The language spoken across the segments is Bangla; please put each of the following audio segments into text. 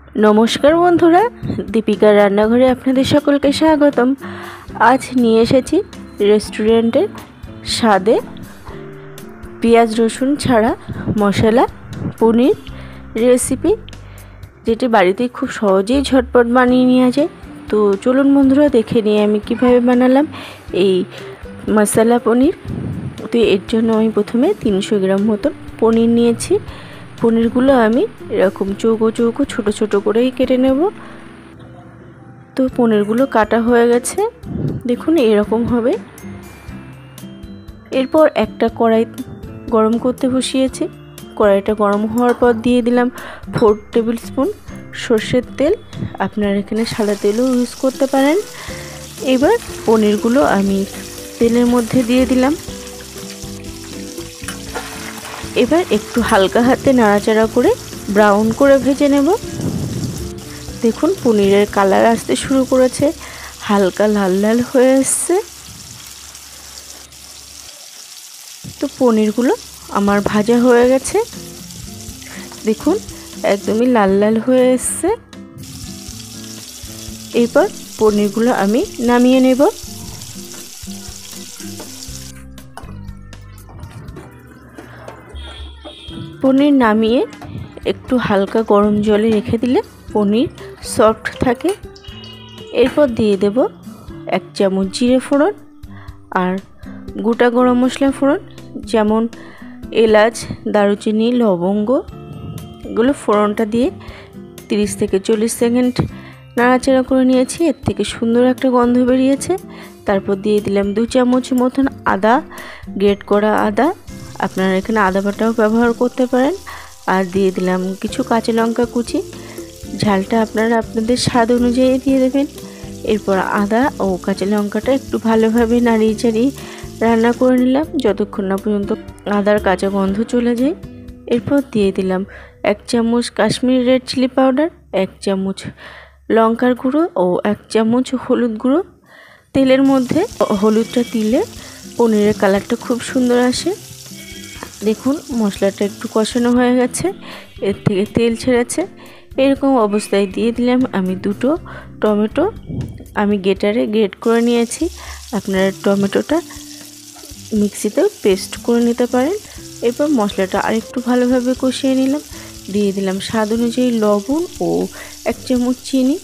नमस्कार बंधुरा दीपिकार रान्नाघरे आपनादेर सकलके स्वागतम। आज निये एसेछि रेस्टुरेंटेर स्वादे पेঁয়াজ रसुन छाड़ा मशला पनिर रेसिपि, जेटी बाड़ीते खूब सहजेई झटपट बानिये नेওয়া যায়। तो चलुन बंधुरा देखे निয়ে आमी किभाबे बानालाम এই मसाला पनिर। तो एर जन्य आमी प्रथमे 300 ग्राम मतन पनिर निয়েছি। पनिरगुलो आमी एरकम चौको चौको छोटो छोटो करेই केटे नेब। तो पनिरगुलो काटा हয়ে গেছে, দেখুন এরকম হবে। এরপর একটা কড়াই গরম করতে বসিয়েছি। কড়াইটা গরম হওয়ার পর দিয়ে দিলাম 4 টেবিল স্পুন সরষের তেল। আপনারা এখানে সাদা তেলও ইউজ করতে পারেন। এবার পনিরগুলো আমি তেলের মধ্যে দিয়ে দিলাম। এবার একটু হালকা হাতে নাড়াচাড়া করে ব্রাউন করে ভেজে নেব। দেখুন পনিরের কালার আসতে শুরু করেছে, হালকা লাল লাল হয়ে আসছে। তো পনিরগুলো আমার ভাজা হয়ে গেছে, দেখুন একদমই লাল লাল হয়ে আসছে। এবার পনিরগুলো আমি নামিয়ে নেব। पनिर नामिए एकटू हालका गरम जले रेखे दिले पनिर सफ्ट थाके। एरपर दिए देब 1 चामच जिरे फोड़न और गोटा गरम मशला फोड़न, जेमन एलाच दारुचिनी लवंग, एगुलो फोड़नटा दिए 30 থেকে 40 सेकेंड नाड़ाचाड़ा करे निয়েছি। एर थेके सुंदर একটা गन्ध बेरिয়েছে। तारपर दिए दिलाम 2 চামচ मतन आदा, ग्रेट करा आदा, আপনারা এখানে আদা বাটাও ব্যবহার করতে পারেন। আর দিয়ে দিলাম কিছু কাঁচা লঙ্কা কুচি, ঝালটা আপনারা আপনাদের স্বাদ অনুযায়ী দিয়ে দেবেন। এরপর আদা ও কাঁচা লঙ্কাটা একটু ভালোভাবে নাড়িয়ে চাড়িয়ে রান্না করে নিলাম যতক্ষণ না পর্যন্ত আদার কাঁচা গন্ধ চলে যায়। এরপর দিয়ে দিলাম 1 চামচ কাশ্মীরি রেড চিলি পাউডার, 1 চামচ লঙ্কার গুঁড়ো ও 1 চামচ হলুদ গুঁড়ো। তেলের মধ্যে হলুদটা দিলে পনিরের কালারটা খুব সুন্দর আসে। দেখুন মশলাটা একটু কষানো হয়ে গেছে, এর থেকে তেল ছেড়েছে। এরকম অবস্থায় দিয়ে দিলাম আমি 2টো টমেটো, আমি গ্রেটারে গ্রেট করে নিয়েছি। আপনারা টমেটোটা মিক্সিতেও পেস্ট করে নিতে পারেন। এরপর মশলাটা আরেকটু ভালোভাবে কষিয়ে নিলাম। দিয়ে দিলাম স্বাদ অনুযায়ী লবণ ও 1 চামচ চিনি,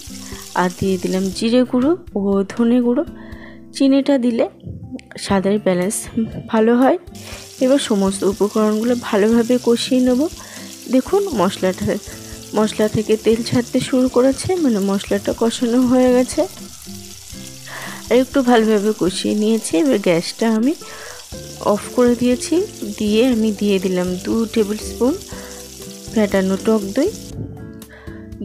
আর দিয়ে দিলাম জিরে গুঁড়ো ও ধনে গুঁড়ো। চিনিটা দিলে স্বাদের ব্যালেন্স ভালো হয়। এবার সমস্ত উপকরণগুলো ভালোভাবে কষিয়ে নেব। দেখুন মশলা থেকে তেল ছাড়তে শুরু করেছে, মানে মশলাটা কষানো হয়ে গেছে। আর একটু ভালোভাবে কষিয়ে নিয়েছি। এবার গ্যাসটা আমি অফ করে দিয়েছি। দিয়ে আমি দিয়ে দিলাম 2 টেবিল স্পুন ফ্যাটানো টক দই।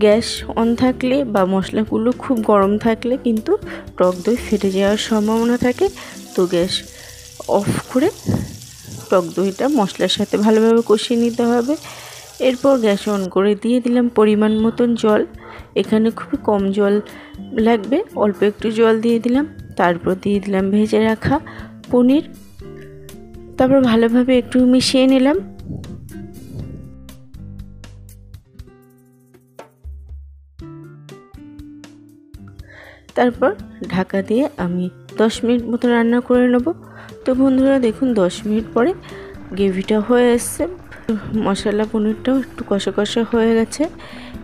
গ্যাস অন থাকলে বা মশলাগুলো খুব গরম থাকলে কিন্তু টক দই ফেটে যাওয়ার সম্ভাবনা থাকে। তো গ্যাস অফ করে টক দইটা মশলার সাথে ভালোভাবে কষিয়ে নিতে হবে। এরপর গ্যাস অন করে দিয়ে দিলাম পরিমাণ মতন জল। এখানে খুবই কম জল লাগবে, অল্প একটু জল দিয়ে দিলাম। তারপর দিয়ে দিলাম ভেজে রাখা পনির। তারপর ভালোভাবে একটু মিশিয়ে নিলাম। তারপর ঢাকা দিয়ে আমি 10 মিনিট মতো রান্না করে নেব। তো বন্ধুরা দেখুন 10 মিনিট পরে গ্রেভিটা হয়ে এসছে, মশলা পনিরটাও একটু কষা কষা হয়ে গেছে।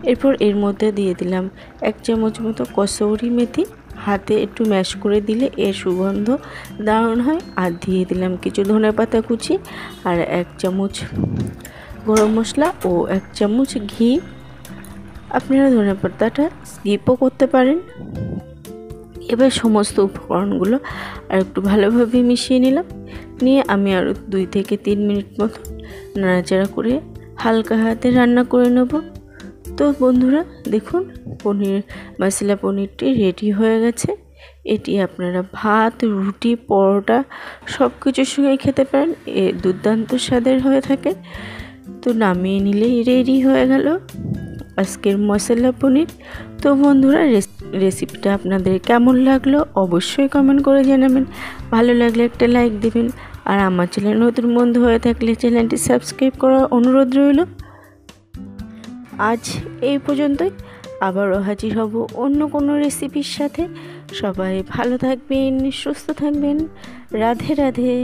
এরপর এর মধ্যে দিয়ে দিলাম 1 চামচ মতো কসুরি মেথি, হাতে একটু ম্যাশ করে দিলে এর সুগন্ধ দারুণ হয়। আর দিয়ে দিলাম কিছু ধনেপাতা কুচি আর 1 চামচ গরম মশলা ও 1 চামচ ঘি। আপনারা ধনেপাতাটা স্কিপও করতে পারেন। এবার সমস্ত উপকরণগুলো আর একটু ভালোভাবে মিশিয়ে নিলাম। নিয়ে আমি আরও 2 থেকে 3 মিনিট মতো নাড়াচাড়া করে হালকা হাতে রান্না করে নেব। তো বন্ধুরা দেখুন মশলা পনিরটি রেডি হয়ে গেছে। এটি আপনারা ভাত, রুটি, পরোটা সব কিছুর সঙ্গে খেতে পারেন। এ দুর্দান্ত স্বাদের হয়ে থাকে। তো নামিয়ে নিলেই রেডি হয়ে গেল আজকের মশলা পনির। তো বন্ধুরা রেসিপিটা আপনাদের কেমন লাগলো অবশ্যই কমেন্ট করে জানাবেন। ভালো লাগলে একটা লাইক দেবেন। আর আমার চ্যানেল নতুন বন্ধু হয়ে থাকলে চ্যানেলটি সাবস্ক্রাইব করার অনুরোধ রইল। আজ এই পর্যন্তই। আবারও হাজির হব অন্য কোনো রেসিপির সাথে। সবাই ভালো থাকবেন, সুস্থ থাকবেন। রাধে রাধে।